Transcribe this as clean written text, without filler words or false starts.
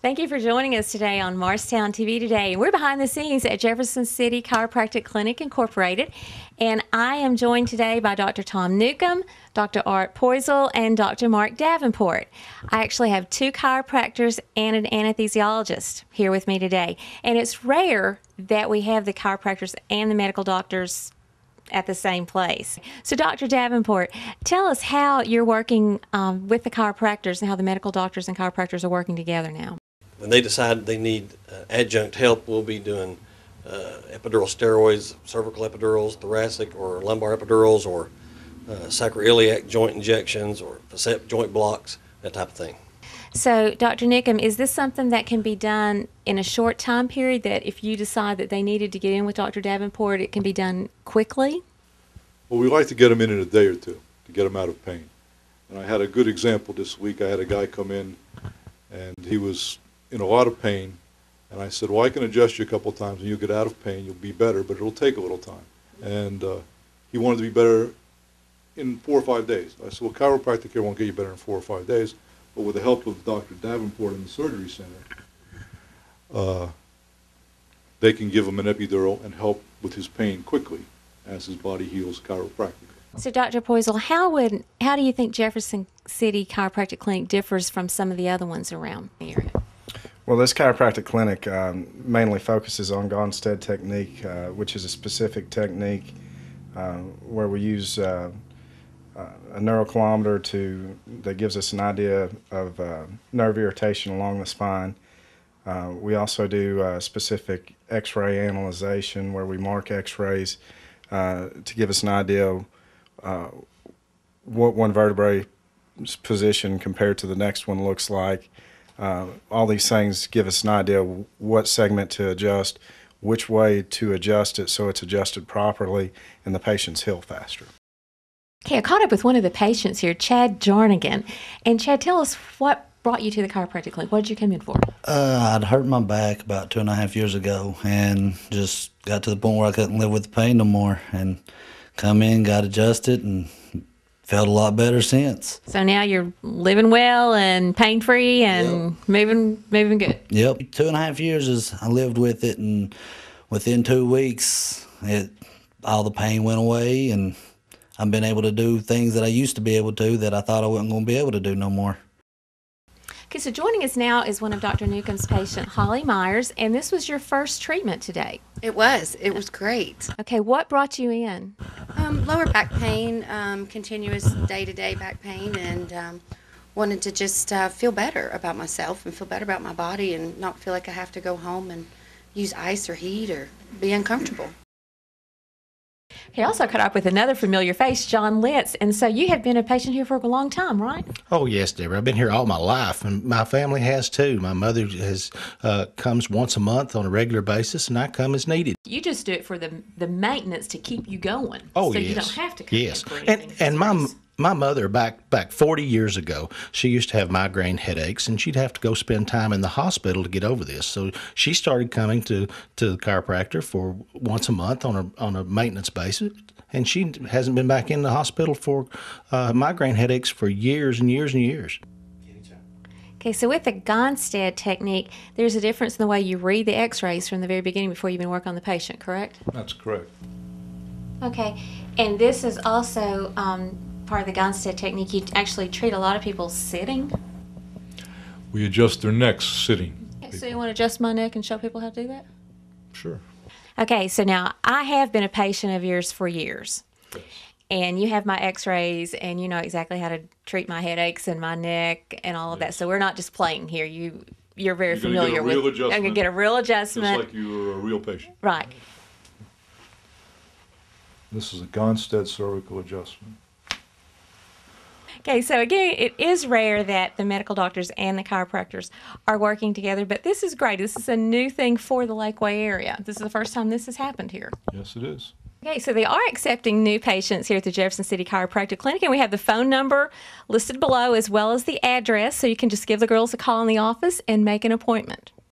Thank you for joining us today on Morristown TV Today. We're behind the scenes at Jefferson City Chiropractic Clinic, Incorporated, and I am joined today by Dr. Tom Newcomb, Dr. Art Poisel, and Dr. Mark Davenport. I actually have two chiropractors and an anesthesiologist here with me today, and it's rare that we have the chiropractors and the medical doctors at the same place. So Dr. Davenport, tell us how you're working with the chiropractors and how the medical doctors and chiropractors are working together now. When they decide they need adjunct help, we'll be doing epidural steroids, cervical epidurals, thoracic or lumbar epidurals, or sacroiliac joint injections, or facet joint blocks, that type of thing. So, Dr. Newcomb, is this something that can be done in a short time period, that if you decide that they needed to get in with Dr. Davenport, it can be done quickly? Well, we like to get them in a day or two to get them out of pain. And I had a good example this week. I had a guy come in, and he was in a lot of pain, and I said, well, I can adjust you a couple of times and you'll get out of pain, you'll be better, but it'll take a little time. And he wanted to be better in 4 or 5 days. I said, well, chiropractic care won't get you better in 4 or 5 days, but with the help of Dr. Davenport in the surgery center, they can give him an epidural and help with his pain quickly as his body heals chiropractically. So, Dr. Poisel, how do you think Jefferson City Chiropractic Clinic differs from some of the other ones around the area? Well, this chiropractic clinic mainly focuses on Gonstead technique, which is a specific technique where we use a neurokilometer that gives us an idea of nerve irritation along the spine. We also do specific X-ray analyzation where we mark X-rays to give us an idea of what one vertebrae's position compared to the next one looks like. All these things give us an idea of what segment to adjust, which way to adjust it so it's adjusted properly and the patients heal faster. Okay, I caught up with one of the patients here, Chad Jarnigan. And Chad, tell us what brought you to the chiropractic clinic. What did you come in for? I'd hurt my back about 2.5 years ago and just got to the point where I couldn't live with the pain no more, and come in, got adjusted, and felt a lot better since. So now you're living well and pain-free and moving good. Yep. 2.5 years I lived with it, and within 2 weeks, all the pain went away, and I've been able to do things that I used to be able to that I thought I wasn't going to be able to do no more. Okay, so joining us now is one of Dr. Newcomb's patient, Holly Myers, and this was your first treatment today. It was great. Okay, what brought you in? Lower back pain, continuous day-to-day back pain, and wanted to just feel better about myself and feel better about my body and not feel like I have to go home and use ice or heat or be uncomfortable. He also caught up with another familiar face, John Litz, and so you have been a patient here for a long time, right? Oh yes, Deborah. I've been here all my life, and my family has too. My mother comes once a month on a regular basis, and I come as needed. You just do it for the maintenance to keep you going. Oh so yes. You don't have to come yes. in for anything. And my mother back 40 years ago, she used to have migraine headaches, and she'd have to go spend time in the hospital to get over this. So she started coming to the chiropractor for once a month on a maintenance basis, and she hasn't been back in the hospital for migraine headaches for years and years and years. Okay, so with the Gonstead technique, there's a difference in the way you read the X-rays from the very beginning before you even work on the patient, correct? That's correct. Okay, and this is also part of the Gonstead technique. You actually treat a lot of people sitting. We adjust their necks sitting. Okay, so you want to adjust my neck and show people how to do that? Sure. Okay, so now I have been a patient of yours for years. Yes. And you have my X-rays, and you know exactly how to treat my headaches and my neck and all of that. So we're not just playing here. You're very familiar with. I'm going to get a real adjustment. Just like you were a real patient. Right. This is a Gonstead cervical adjustment. Okay, so again, it is rare that the medical doctors and the chiropractors are working together, but this is great. This is a new thing for the Lakeway area. This is the first time this has happened here. Yes, it is. Okay, so they are accepting new patients here at the Jefferson City Chiropractic Clinic, and we have the phone number listed below as well as the address, so you can just give the girls a call in the office and make an appointment.